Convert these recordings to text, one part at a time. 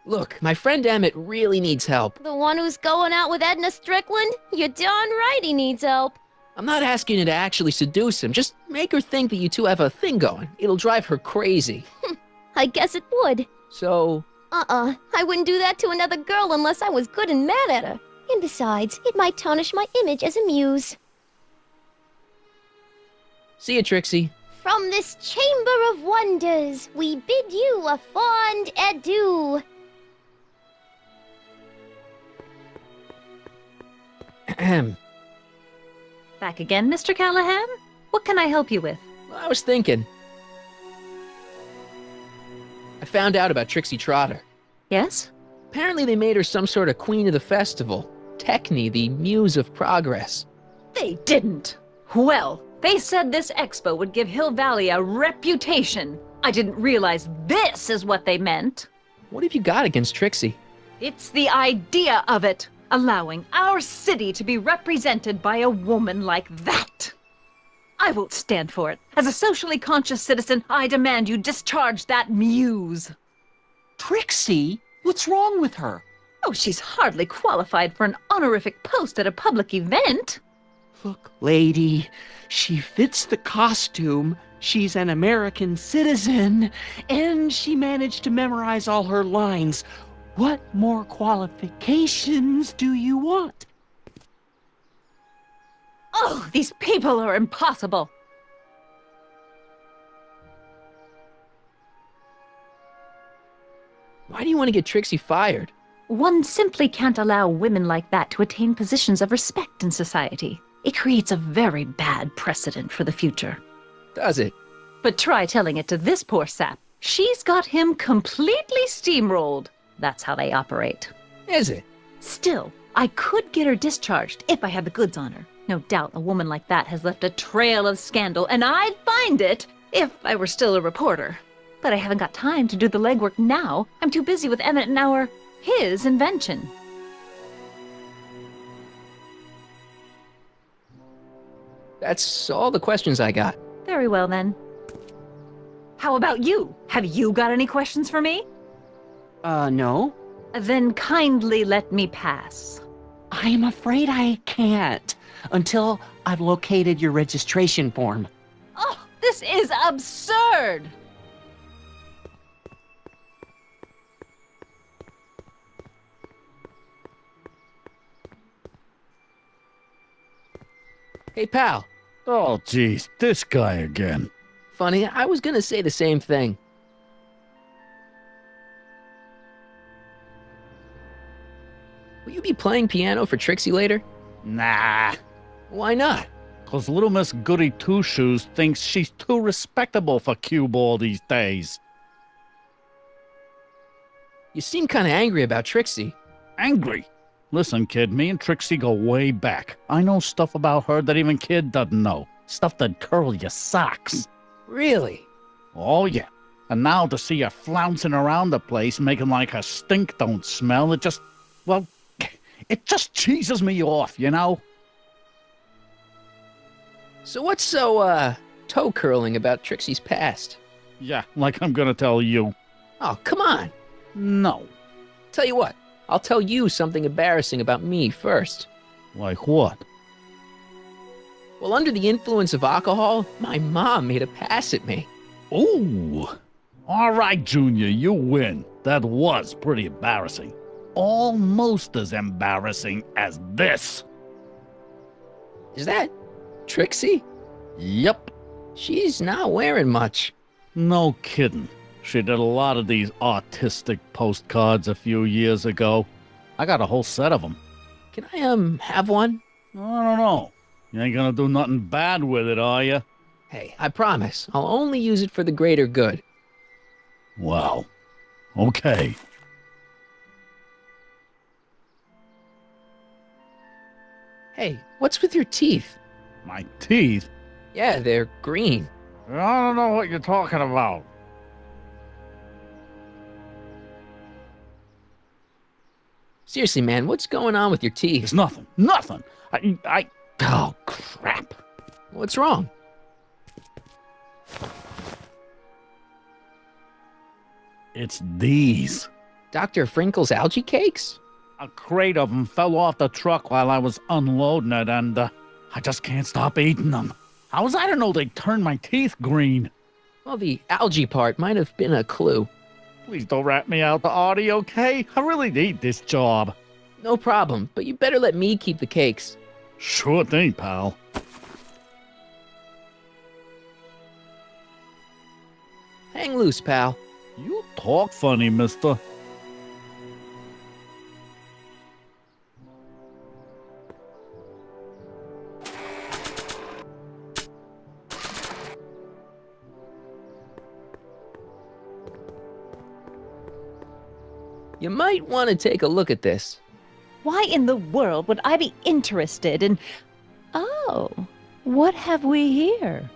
Look, my friend Emmett really needs help. The one who's going out with Edna Strickland? You're darn right he needs help. I'm not asking you to actually seduce him, just make her think that you two have a thing going. It'll drive her crazy. I guess it would. So... I wouldn't do that to another girl unless I was good and mad at her. And besides, it might tarnish my image as a muse. See ya, Trixie. From this chamber of wonders, we bid you a fond adieu. Ahem. Back again, Mr. Callahan? What can I help you with? Well, I was thinking. I found out about Trixie Trotter. Yes? Apparently they made her some sort of queen of the festival. Techne, the muse of progress. They didn't. Well, they said this expo would give Hill Valley a reputation. I didn't realize this is what they meant. What have you got against Trixie? It's the idea of it. Allowing our city to be represented by a woman like that. I won't stand for it. As a socially conscious citizen, I demand you discharge that muse. Trixie? What's wrong with her? Oh, she's hardly qualified for an honorific post at a public event. Look, lady, she fits the costume, she's an American citizen, and she managed to memorize all her lines. What more qualifications do you want? Oh, these people are impossible. Why do you want to get Trixie fired? One simply can't allow women like that to attain positions of respect in society. It creates a very bad precedent for the future. Does it? But try telling it to this poor sap. She's got him completely steamrolled. That's how they operate. Is it? Still, I could get her discharged if I had the goods on her. No doubt a woman like that has left a trail of scandal, and I'd find it if I were still a reporter. But I haven't got time to do the legwork now. I'm too busy with Emmett and his invention. That's all the questions I got. Very well, then. How about you? Have you got any questions for me? No. Then kindly let me pass. I'm afraid I can't until I've located your registration form. Oh, this is absurd! Hey, pal. Oh, geez, this guy again. Funny, I was gonna say the same thing. Will you be playing piano for Trixie later? Nah, Why not? 'cause little Miss Goody Two-Shoes thinks she's too respectable for cue ball these days. You seem kinda angry about Trixie. Angry. Listen, kid, me and Trixie go way back. I know stuff about her that even kid doesn't know. Stuff that'd curl your socks. Really? Oh, yeah. And now to see her flouncing around the place, making like her stink don't smell, it just cheeses me off, you know? So what's so, toe-curling about Trixie's past? Yeah, like I'm gonna tell you. Oh, come on. No. Tell you what, I'll tell you something embarrassing about me first. Like what? Well, under the influence of alcohol, my mom made a pass at me. Ooh. All right, Junior, you win. That was pretty embarrassing. Almost as embarrassing as this. Is that Trixie? Yep. She's not wearing much. No kidding. She did a lot of these artistic postcards a few years ago. I got a whole set of them. Can I, have one? I don't know. You ain't gonna do nothing bad with it, are you? Hey, I promise. I'll only use it for the greater good. Well, okay. Hey, what's with your teeth? My teeth? Yeah, they're green. I don't know what you're talking about. Seriously, man, what's going on with your teeth? It's nothing. Nothing. Oh, crap. What's wrong? It's these. Dr. Frinkle's algae cakes? A crate of them fell off the truck while I was unloading it, and I just can't stop eating them. How was I to know they'd turn my teeth green? Well, the algae part might have been a clue. Please don't rat me out to Audie, okay? I really need this job. No problem, but you better let me keep the cakes. Sure thing, pal. Hang loose, pal. You talk funny, mister. You might want to take a look at this. Why in the world would I be interested in... Oh, what have we here?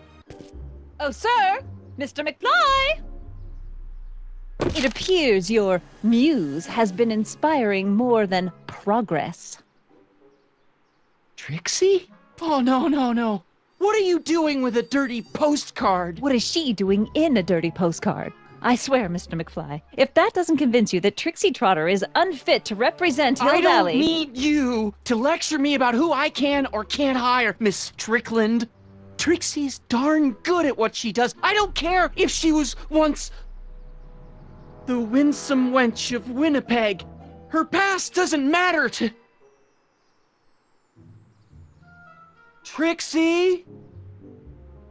Oh, sir! Mr. McFly! It appears your muse has been inspiring more than progress. Trixie? Oh, no, no, no. What are you doing with a dirty postcard? What is she doing in a dirty postcard? I swear, Mr. McFly, if that doesn't convince you that Trixie Trotter is unfit to represent Hill I don't Valley... need you to lecture me about who I can or can't hire, Miss Strickland. Trixie's darn good at what she does. I don't care if she was once the winsome wench of Winnipeg. Her past doesn't matter to... Trixie?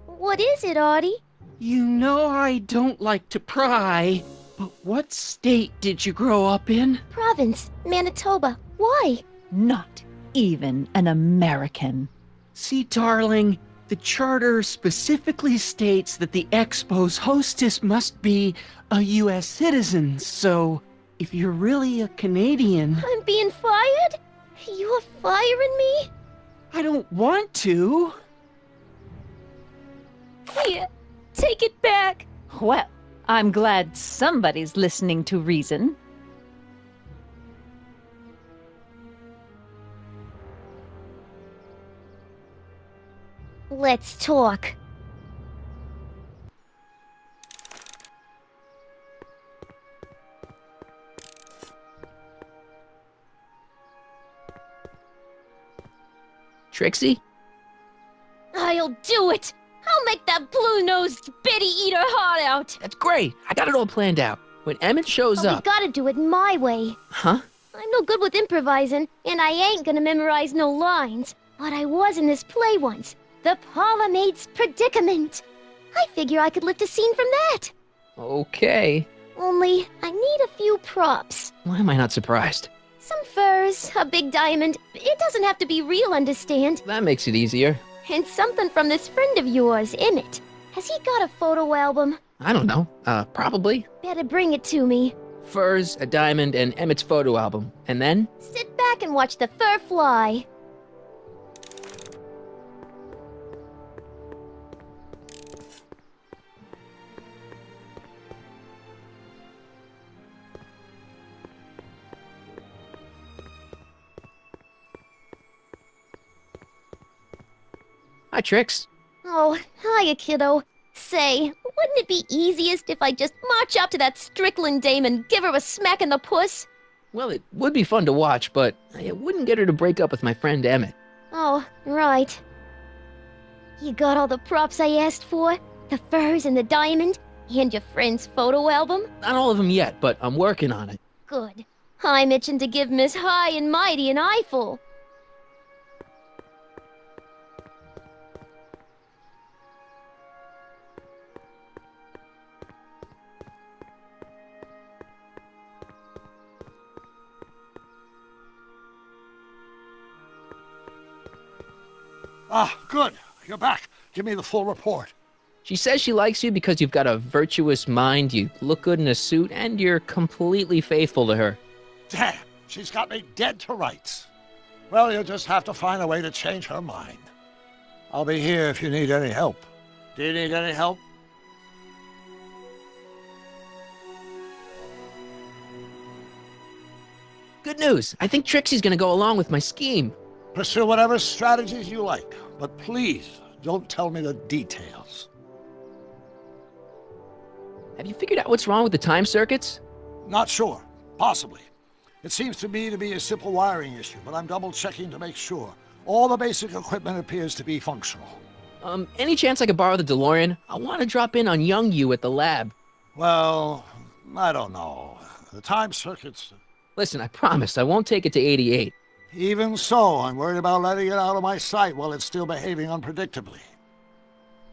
What is it, Audie? You know I don't like to pry, but what state did you grow up in? Province, Manitoba. Why? Not even an American. See, darling, the charter specifically states that the expo's hostess must be a U.S. citizen, so if you're really a Canadian... I'm being fired? You're firing me? I don't want to. Here, take it back. Well, I'm glad somebody's listening to reason. Let's talk. Trixie? I'll do it. I'll make that blue-nosed bitty eat her heart out. That's great. I got it all planned out. When Emmett shows But we up... gotta do it my way. Huh? I'm no good with improvising, and I ain't gonna memorize no lines. But I was in this play once. The Parlourmaid's Predicament. I figure I could lift a scene from that. Okay. Only, I need a few props. Why am I not surprised? Some furs, a big diamond. It doesn't have to be real, understand? That makes it easier. And something from this friend of yours, Emmett. Has he got a photo album? I don't know. Probably. Better bring it to me. Furs, a diamond, and Emmett's photo album. And then? Sit back and watch the fur fly. Hi, Trix. Oh, hiya, kiddo. Say, wouldn't it be easiest if I just march up to that Strickland dame and give her a smack in the puss? Well, it would be fun to watch, but it wouldn't get her to break up with my friend Emmett. Oh, right. You got all the props I asked for? The furs and the diamond? And your friend's photo album? Not all of them yet, but I'm working on it. Good. I'm itching to give Miss High and Mighty an eyeful. Ah, good. You're back. Give me the full report. She says she likes you because you've got a virtuous mind, you look good in a suit, and you're completely faithful to her. Damn, she's got me dead to rights. Well, you'll just have to find a way to change her mind. I'll be here if you need any help. Do you need any help? Good news. I think Trixie's gonna go along with my scheme. Pursue whatever strategies you like, but please don't tell me the details. Have you figured out what's wrong with the time circuits? Not sure. Possibly. It seems to me to be a simple wiring issue, but I'm double-checking to make sure. All the basic equipment appears to be functional. Any chance I could borrow the DeLorean? I want to drop in on young you at the lab. Well, I don't know. The time circuits... Listen, I promise I won't take it to 88. Even so, I'm worried about letting it out of my sight while it's still behaving unpredictably.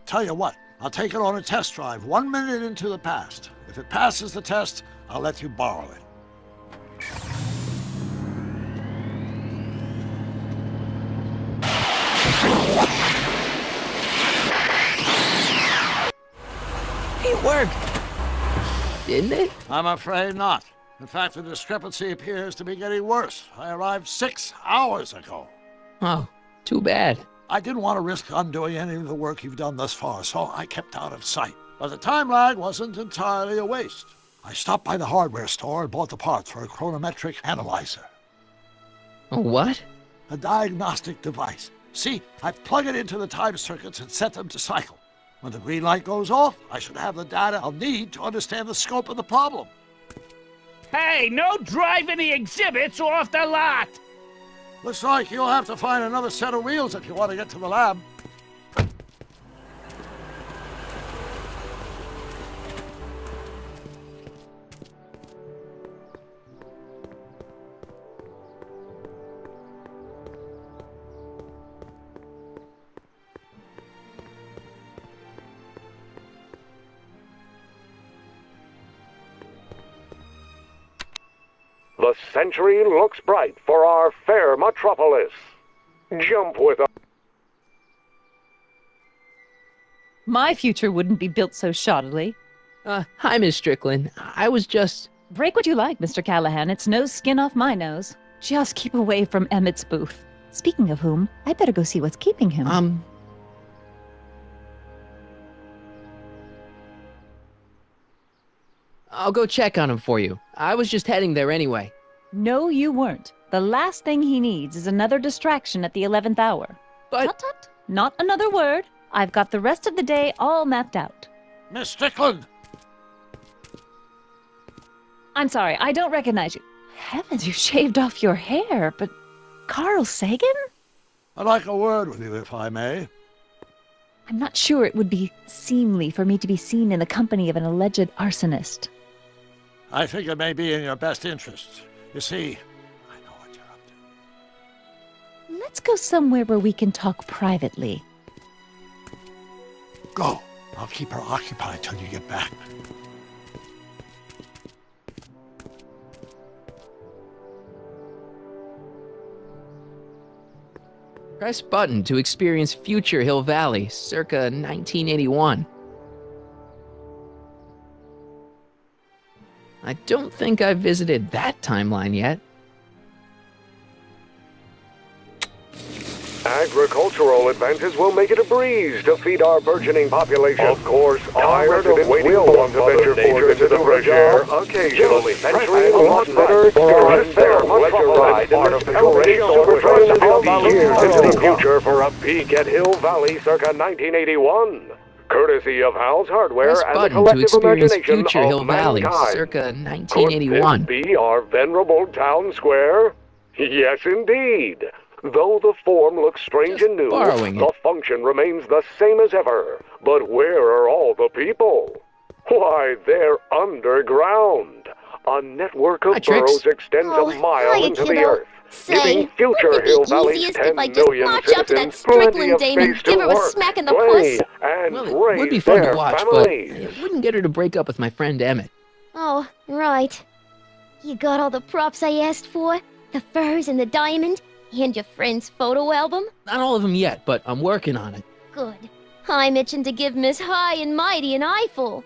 Tell you what, I'll take it on a test drive 1 minute into the past. If it passes the test, I'll let you borrow it. It worked! Didn't it? I'm afraid not. In fact, the discrepancy appears to be getting worse. I arrived 6 hours ago. Oh, too bad. I didn't want to risk undoing any of the work you've done thus far, so I kept out of sight. But the time lag wasn't entirely a waste. I stopped by the hardware store and bought the parts for a chronometric analyzer. A what? A diagnostic device. See, I plug it into the time circuits and set them to cycle. When the green light goes off, I should have the data I'll need to understand the scope of the problem. Hey, no driving the exhibits off the lot! Looks like you'll have to find another set of wheels if you want to get to the lab. The century looks bright for our fair metropolis. Jump with us. My future wouldn't be built so shoddily. Hi, Miss Strickland. I was just... Break what you like, Mr. Callahan. It's no skin off my nose. Just keep away from Emmett's booth. Speaking of whom, I better go see what's keeping him. I'll go check on him for you. I was just heading there anyway. No, you weren't. The last thing he needs is another distraction at the 11th hour. But... Tut tut. Not another word. I've got the rest of the day all mapped out. Miss Strickland! I'm sorry, I don't recognize you. Heavens, you shaved off your hair, but... Carl Sagan? I'd like a word with you, if I may. I'm not sure it would be seemly for me to be seen in the company of an alleged arsonist. I think it may be in your best interests. You see, I know what you're up to. Let's go somewhere where we can talk privately. Go. I'll keep her occupied till you get back. Press button to experience future Hill Valley, circa 1981. I don't think I've visited that timeline yet. Agricultural advances will make it a breeze to feed our burgeoning population. Of course, our residents will want to venture forth into the fresh air, occasionally venturing a lot better for a fair metropolitan artificial resource of the years into the future for a peek at Hill Valley circa 1981. Courtesy of Hal's Hardware Press and the button to collective experience imagination future Hill of Valley, mankind. circa Could 1981. this be our venerable town square? Yes, indeed. Though the form looks strange Just and new, borrowing the it. function remains the same as ever. But where are all the people? Why, they're underground. A network of Hi, Trix. burrows extends Oh, a mile hiya, into the kiddo. earth, Say, giving future wouldn't it Hill be Valley's easiest 10 if I just million march up to that citizens plenty Strickland of dame and space to give her a work, smack in the play, puss? and Well, raise it would be fun their to watch, families. but it wouldn't get her to break up with my friend Emmett. Oh, right. You got all the props I asked for? The furs and the diamond? And your friend's photo album? Not all of them yet, but I'm working on it. Good. I'm itching to give Miss High and Mighty an eyeful.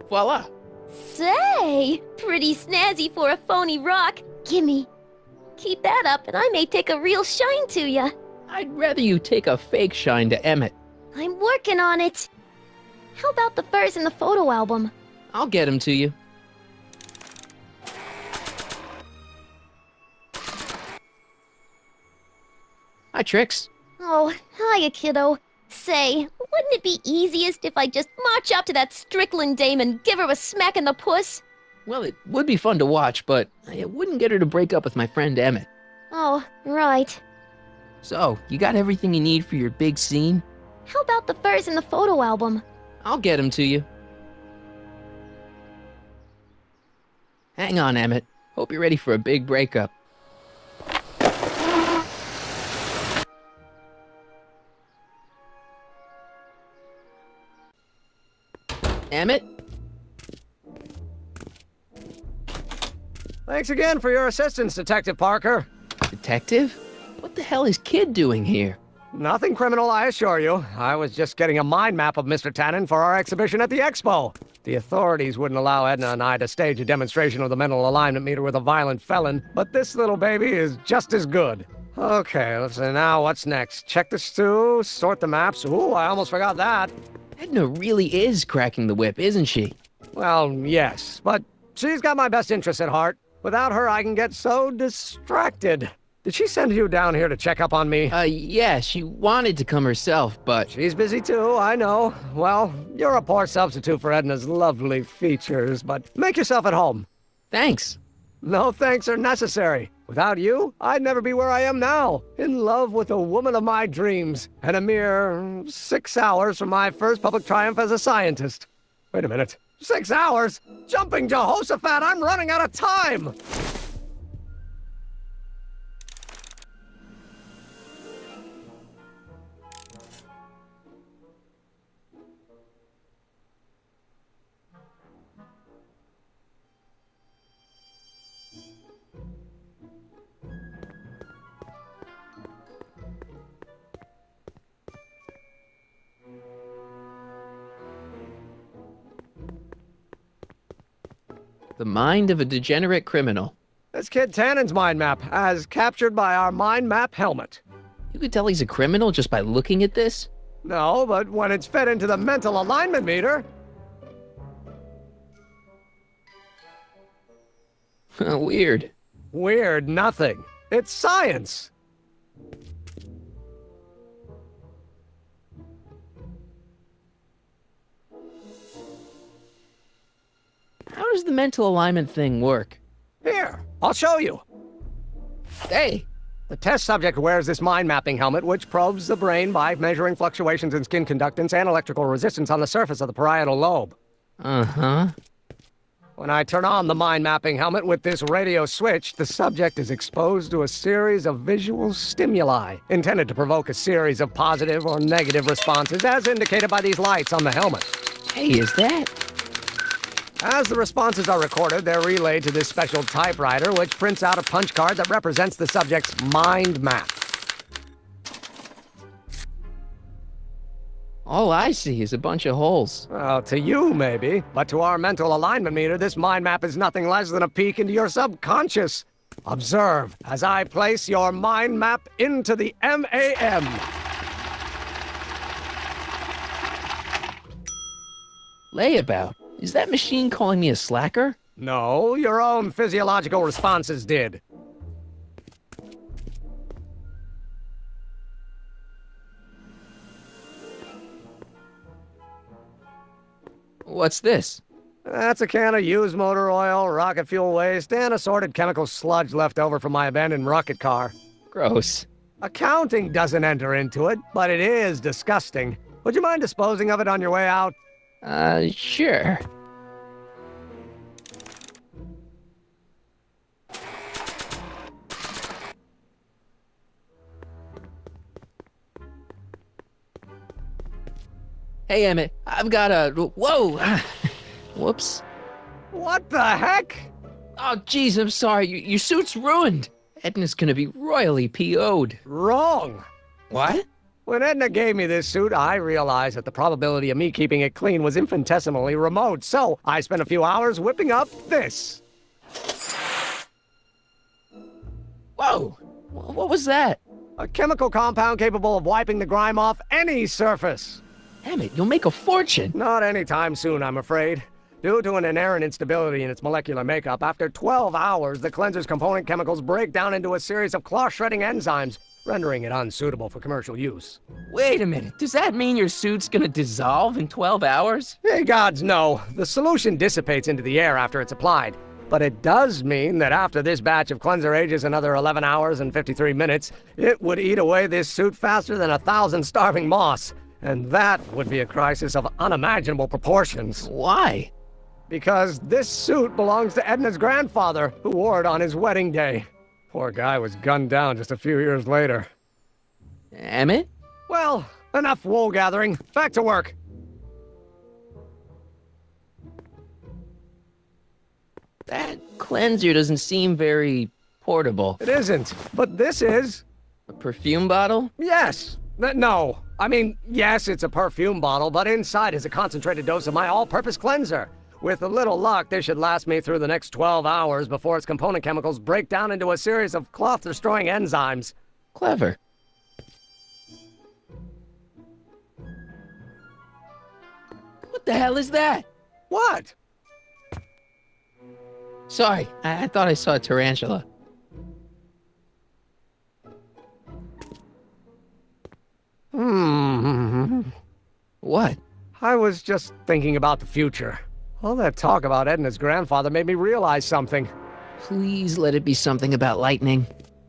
Voila! Say, pretty snazzy for a phony rock. Gimme. Keep that up and I may take a real shine to ya. I'd rather you take a fake shine to Emmett. I'm working on it. How about the furs and the photo album? I'll get him to you. Hi, Trix. Oh, hiya, kiddo. Say, wouldn't it be easiest if I just march up to that Strickland dame and give her a smack in the puss? Well, it would be fun to watch, but it wouldn't get her to break up with my friend Emmett. Oh, right. So, you got everything you need for your big scene? How about the furs in the photo album? I'll get them to you. Hang on, Emmett. Hope you're ready for a big breakup. Emmett? Thanks again for your assistance, Detective Parker. Detective? What the hell is Kid doing here? Nothing criminal, I assure you. I was just getting a mind map of Mr. Tannen for our exhibition at the Expo. The authorities wouldn't allow Edna and I to stage a demonstration of the mental alignment meter with a violent felon, but this little baby is just as good. Okay, let's see now what's next. Check the stew, sort the maps. Ooh, I almost forgot that. Edna really is cracking the whip, isn't she? Well, yes, but she's got my best interests at heart. Without her, I can get so distracted. Did she send you down here to check up on me? Yeah, she wanted to come herself, but... She's busy too, I know. Well, you're a poor substitute for Edna's lovely features, but make yourself at home. Thanks. No thanks are necessary. Without you, I'd never be where I am now, in love with the woman of my dreams, and a mere 6 hours from my first public triumph as a scientist. Wait a minute. 6 hours? Jumping Jehoshaphat, I'm running out of time! The mind of a degenerate criminal. That's Kid Tannen's mind map, as captured by our mind map helmet. You could tell he's a criminal just by looking at this? No, but when it's fed into the mental alignment meter... Weird. Weird nothing. It's science. How does the mental alignment thing work? Here, I'll show you. Hey! The test subject wears this mind mapping helmet, which probes the brain by measuring fluctuations in skin conductance and electrical resistance on the surface of the parietal lobe. Uh-huh. When I turn on the mind mapping helmet with this radio switch, the subject is exposed to a series of visual stimuli, intended to provoke a series of positive or negative responses, as indicated by these lights on the helmet. Hey, is that? As the responses are recorded, they're relayed to this special typewriter, which prints out a punch card that represents the subject's mind map. All I see is a bunch of holes. Well, to you, maybe. But to our mental alignment meter, this mind map is nothing less than a peek into your subconscious. Observe as I place your mind map into the MAM. Layabout. Is that machine calling me a slacker? No, your own physiological responses did. What's this? That's a can of used motor oil, rocket fuel waste, and assorted chemical sludge left over from my abandoned rocket car. Gross. Accounting doesn't enter into it, but it is disgusting. Would you mind disposing of it on your way out? Sure. Hey, Emmett, I've got a... Whoa! Whoops. What the heck? Oh, jeez, I'm sorry. Your suit's ruined. Edna's gonna be royally PO'd. Wrong. What? When Edna gave me this suit, I realized that the probability of me keeping it clean was infinitesimally remote, so I spent a few hours whipping up this. Whoa! What was that? A chemical compound capable of wiping the grime off any surface. Emmett, you'll make a fortune. Not anytime soon, I'm afraid. Due to an inherent instability in its molecular makeup, after 12 hours, the cleanser's component chemicals break down into a series of cloth-shredding enzymes, rendering it unsuitable for commercial use. Wait a minute, does that mean your suit's gonna dissolve in 12 hours? Hey, gods, no. The solution dissipates into the air after it's applied. But it does mean that after this batch of cleanser ages another 11 hours and 53 minutes, it would eat away this suit faster than 1,000 starving moths. And that would be a crisis of unimaginable proportions. Why? Because this suit belongs to Edna's grandfather, who wore it on his wedding day. Poor guy was gunned down just a few years later. Emmett? Well, enough wool gathering. Back to work. That cleanser doesn't seem very portable. It isn't, but this is. A perfume bottle? Yes. No. I mean, yes, it's a perfume bottle, but inside is a concentrated dose of my all-purpose cleanser. With a little luck, this should last me through the next 12 hours before its component chemicals break down into a series of cloth-destroying enzymes. Clever. What the hell is that? What? Sorry, I thought I saw a tarantula. What? I was just thinking about the future. All that talk about Edna's grandfather made me realize something. Please let it be something about lightning.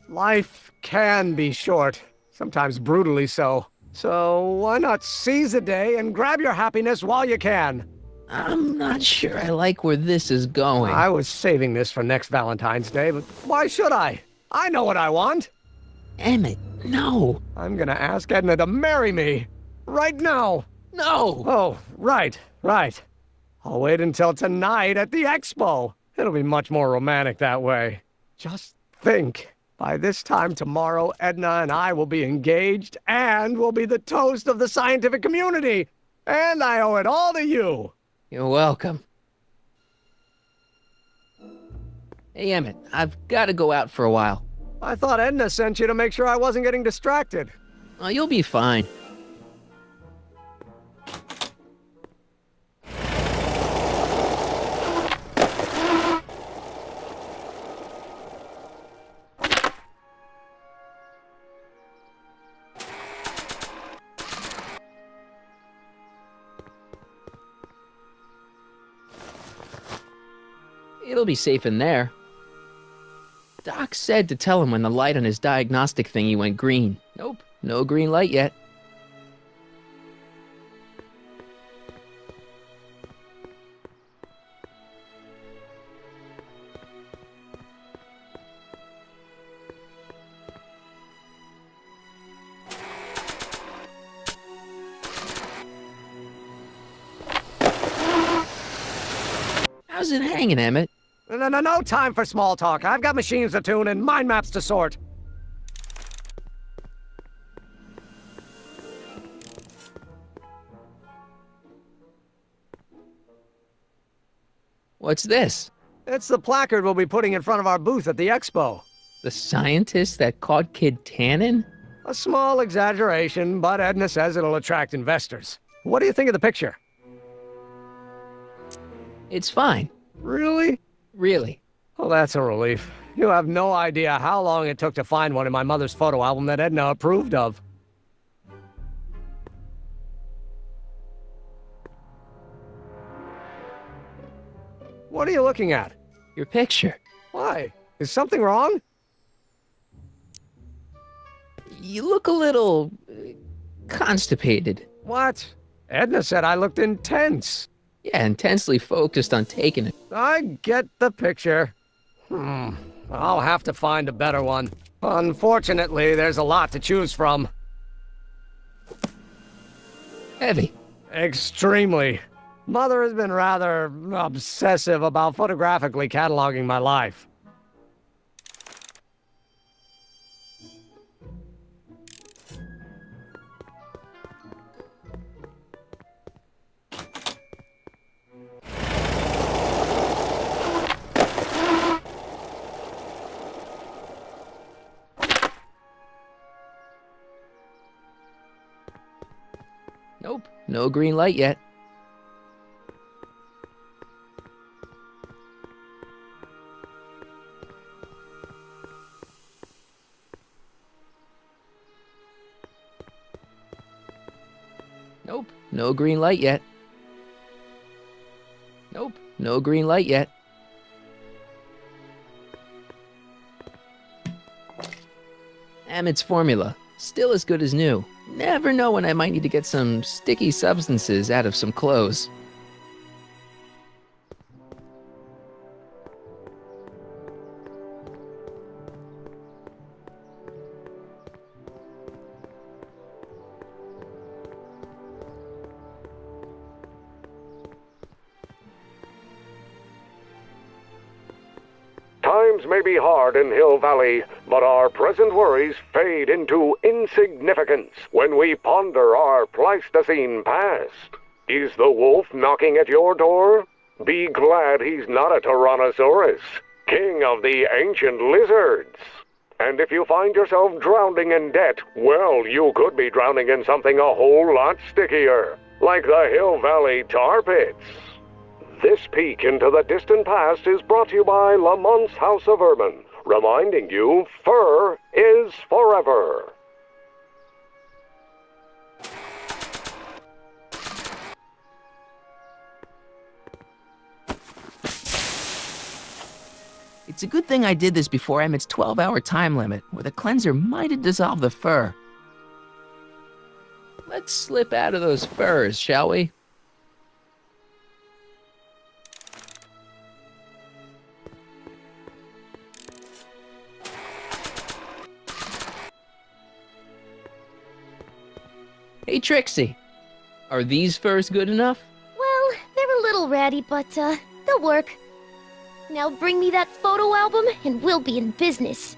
Life can be short, sometimes brutally so. So why not seize the day and grab your happiness while you can? I'm not sure I like where this is going. I was saving this for next Valentine's Day, but why should I? I know what I want. Emmett, no. I'm gonna ask Edna to marry me. Right now. No! Oh, right. I'll wait until tonight at the expo. It'll be much more romantic that way. Just think. By this time tomorrow, Edna and I will be engaged and will be the toast of the scientific community. And I owe it all to you. You're welcome. Hey, Emmett, I've got to go out for a while. I thought Edna sent you to make sure I wasn't getting distracted. Oh, you'll be fine. It'll be safe in there. Doc said to tell him when the light on his diagnostic thingy went green. Nope, no green light yet. How's it hanging, Emmett? No time for small talk. I've got machines to tune and mind maps to sort. What's this? It's the placard we'll be putting in front of our booth at the expo. The scientist that caught Kid Tannen? A small exaggeration, but Edna says it'll attract investors. What do you think of the picture? It's fine. Really? Really. Well, that's a relief. You have no idea how long it took to find one in my mother's photo album that Edna approved of. What are you looking at? Your picture. Why? Is something wrong? You look a little constipated. What? Edna said I looked intense. Yeah, intensely focused on taking it. I get the picture. I'll have to find a better one. Unfortunately, there's a lot to choose from. Heavy. Extremely. Mother has been rather obsessive about photographically cataloging my life. Nope, no green light yet. Nope, no green light yet. Nope, no green light yet. Emmett's formula, still as good as new. Never know when I might need to get some sticky substances out of some clothes. Times may be hard in Hill Valley, but our present worries fade into insignificance when we ponder our Pleistocene past. Is the wolf knocking at your door? Be glad he's not a Tyrannosaurus, king of the ancient lizards. And if you find yourself drowning in debt, well, you could be drowning in something a whole lot stickier, like the Hill Valley tar pits. This peek into the distant past is brought to you by Lamont's House of Urban, reminding you fur is forever. It's a good thing I did this before Emmett's 12-hour time limit, where the cleanser might have dissolved the fur. Let's slip out of those furs, shall we? Hey, Trixie. Are these furs good enough? Well, they're a little ratty, but, they'll work. Now bring me that photo album, and we'll be in business.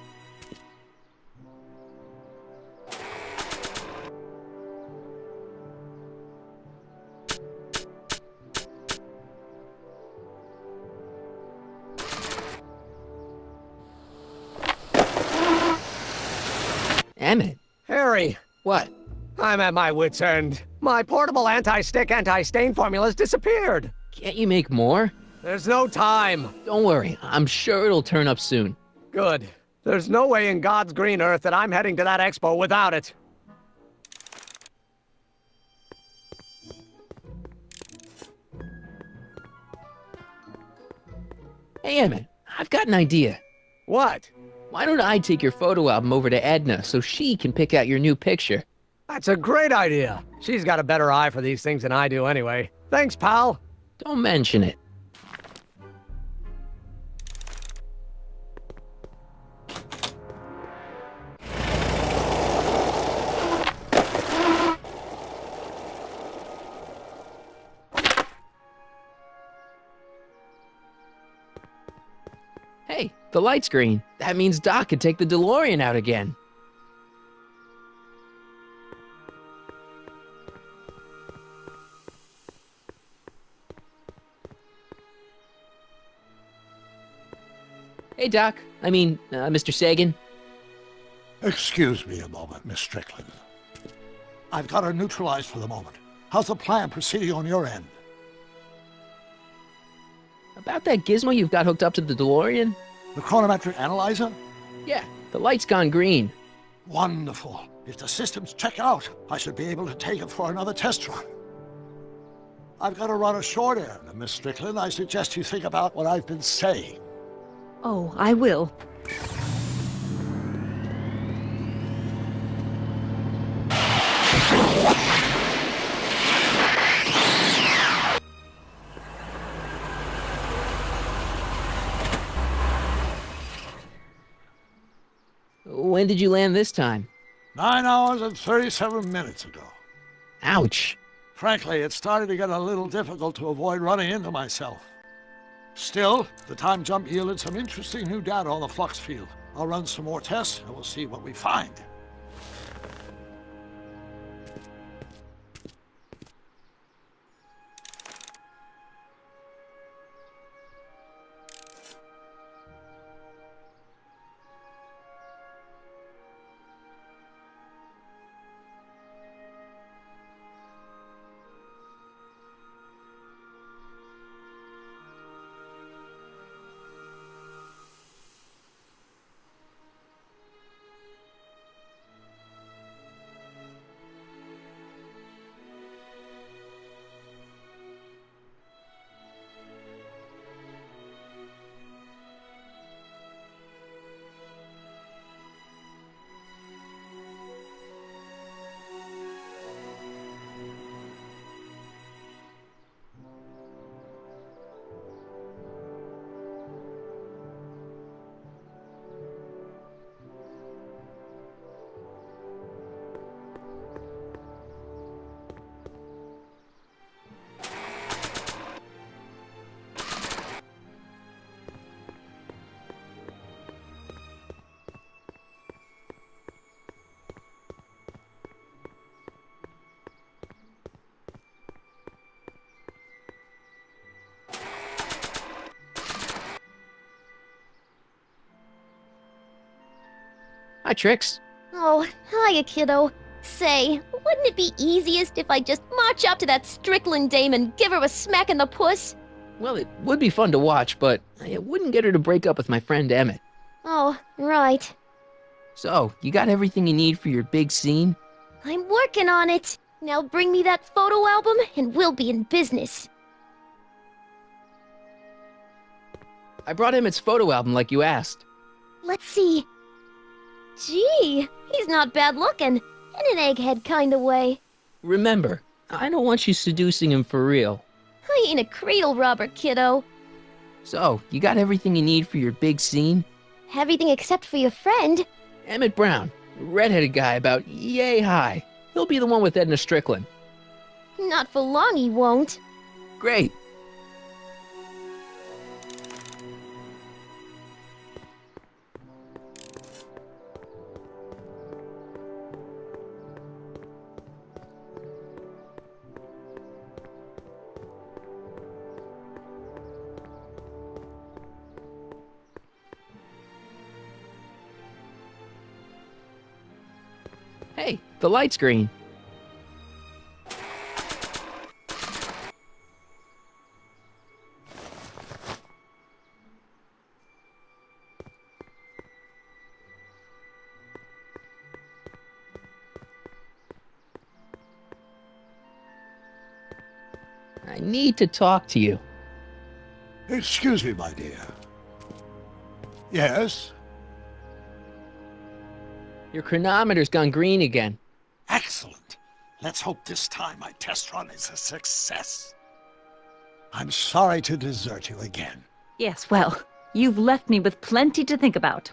Emmett. Harry, What? I'm at my wit's end. My portable anti-stick, anti-stain formula's disappeared. Can't you make more? There's no time. Don't worry, I'm sure it'll turn up soon. Good. There's no way in God's green earth that I'm heading to that expo without it. Hey, Emmett, I've got an idea. What? Why don't I take your photo album over to Edna so she can pick out your new picture? That's a great idea. She's got a better eye for these things than I do anyway. Thanks, pal. Don't mention it. Hey, the light's green. That means Doc could take the DeLorean out again. Hey, Doc. Mr. Sagan. Excuse me a moment, Miss Strickland. I've got her neutralized for the moment. How's the plan proceeding on your end? About that gizmo you've got hooked up to the DeLorean? The chronometric analyzer? Yeah, the light's gone green. Wonderful. If the systems check out, I should be able to take it for another test run. I've got to run a short errand, Miss Strickland. I suggest you think about what I've been saying. Oh, I will. When did you land this time? 9 hours and 37 minutes ago. Ouch. Frankly, it started to get a little difficult to avoid running into myself. Still, the time jump yielded some interesting new data on the flux field. I'll run some more tests and we'll see what we find. Hi, Trix. Oh, hiya, kiddo. Say, wouldn't it be easiest if I just march up to that Strickland dame and give her a smack in the puss? Well, it would be fun to watch, but it wouldn't get her to break up with my friend Emmett. Oh, right. So, you got everything you need for your big scene? I'm working on it. Now bring me that photo album and we'll be in business. I brought Emmett's photo album like you asked. Let's see. Gee, he's not bad looking. In an egghead kind of way. Remember, I don't want you seducing him for real. I ain't a cradle robber, kiddo. So, you got everything you need for your big scene? Everything except for your friend. Emmett Brown, redheaded guy about yay high. He'll be the one with Edna Strickland. Not for long he won't. Great. Hey, the light's green. I need to talk to you. Excuse me, my dear. Yes? Your chronometer's gone green again. Excellent. Let's hope this time my test run is a success. I'm sorry to desert you again. Yes, well, you've left me with plenty to think about.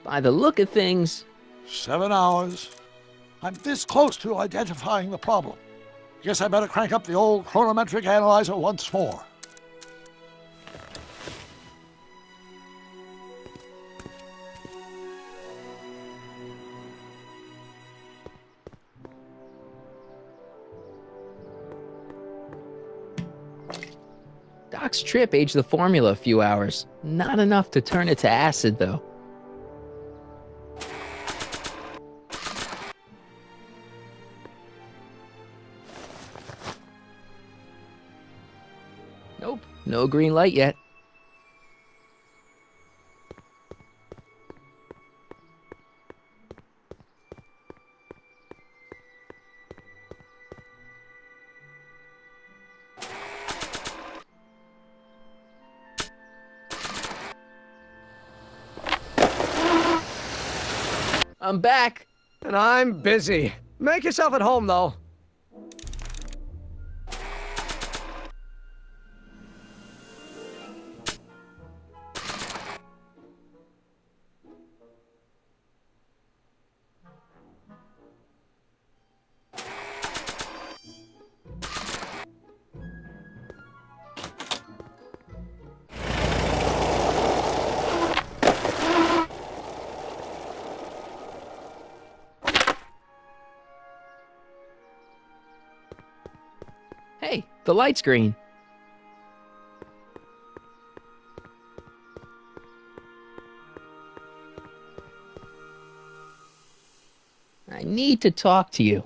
By the look of things, 7 hours. I'm this close to identifying the problem. Guess I better crank up the old chronometric analyzer once more. Doc's trip aged the formula a few hours. Not enough to turn it to acid, though. Nope, no green light yet. I'm back. And I'm busy. Make yourself at home, though. Hey, the light's green. I need to talk to you.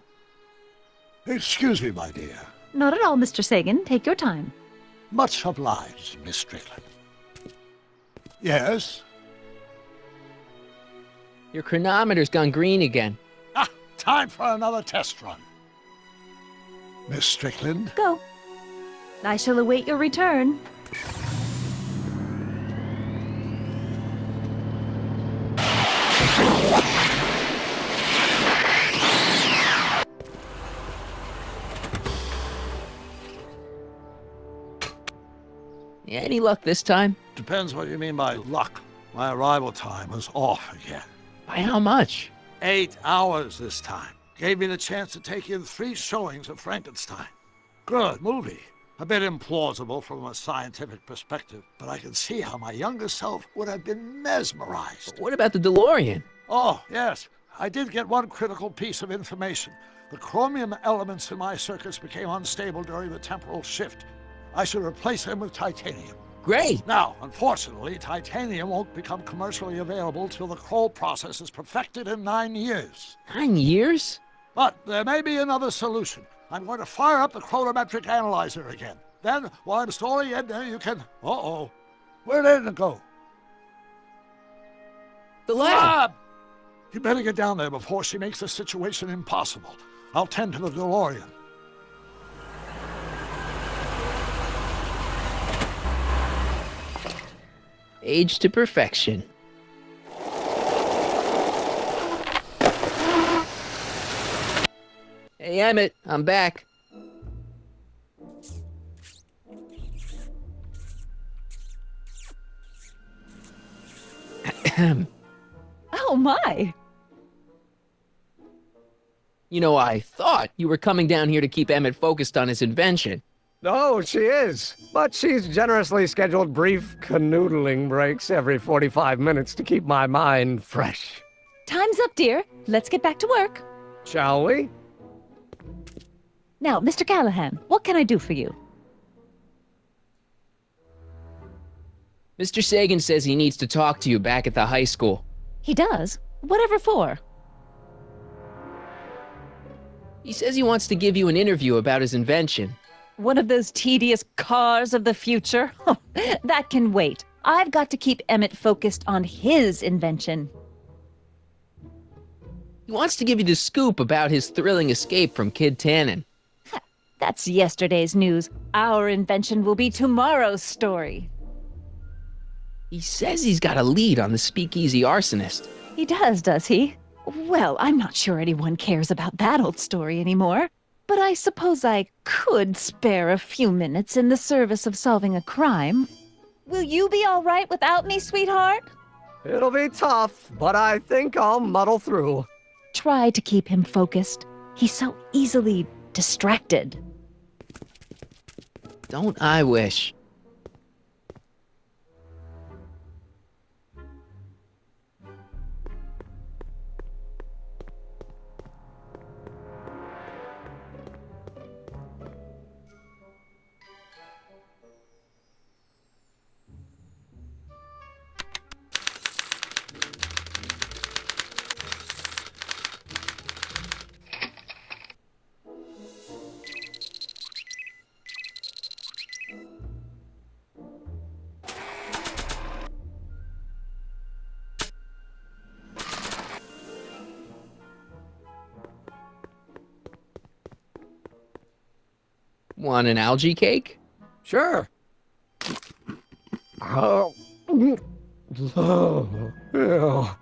Excuse me, my dear. Not at all, Mr. Sagan. Take your time. Much obliged, Miss Strickland. Yes? Your chronometer's gone green again. Ah, time for another test run. Miss Strickland? Go. I shall await your return. Any luck this time? Depends what you mean by luck. My arrival time was off again. By how much? 8 hours this time. Gave me the chance to take in 3 showings of Frankenstein. Good movie. A bit implausible from a scientific perspective, but I can see how my younger self would have been mesmerized. What about the DeLorean? Oh, yes. I did get one critical piece of information. The chromium elements in my circuits became unstable during the temporal shift. I should replace them with titanium. Great. Now, unfortunately, titanium won't become commercially available till the Kroll process is perfected in 9 years. 9 years? But there may be another solution. I'm going to fire up the chronometric analyzer again. Then, while I'm stalling in there, you can... Uh-oh. Where did it go? The lab! You better get down there before she makes the situation impossible. I'll tend to the DeLorean. Age to perfection. Hey, Emmett, I'm back. Oh my! You know, I thought you were coming down here to keep Emmett focused on his invention. Oh, she is. But she's generously scheduled brief canoodling breaks every 45 minutes to keep my mind fresh. Time's up, dear. Let's get back to work. Shall we? Now, Mr. Callahan, what can I do for you? Mr. Sagan says he needs to talk to you back at the high school. He does? Whatever for? He says he wants to give you an interview about his invention. One of those tedious cars of the future? That can wait. I've got to keep Emmett focused on his invention. He wants to give you the scoop about his thrilling escape from Kid Tannen. That's yesterday's news. Our invention will be tomorrow's story. He says he's got a lead on the speakeasy arsonist. He does he? Well, I'm not sure anyone cares about that old story anymore. But I suppose I could spare a few minutes in the service of solving a crime. Will you be all right without me, sweetheart? It'll be tough, but I think I'll muddle through. Try to keep him focused. He's so easily distracted. Don't I wish? Want an algae cake? Sure. Oh. Oh.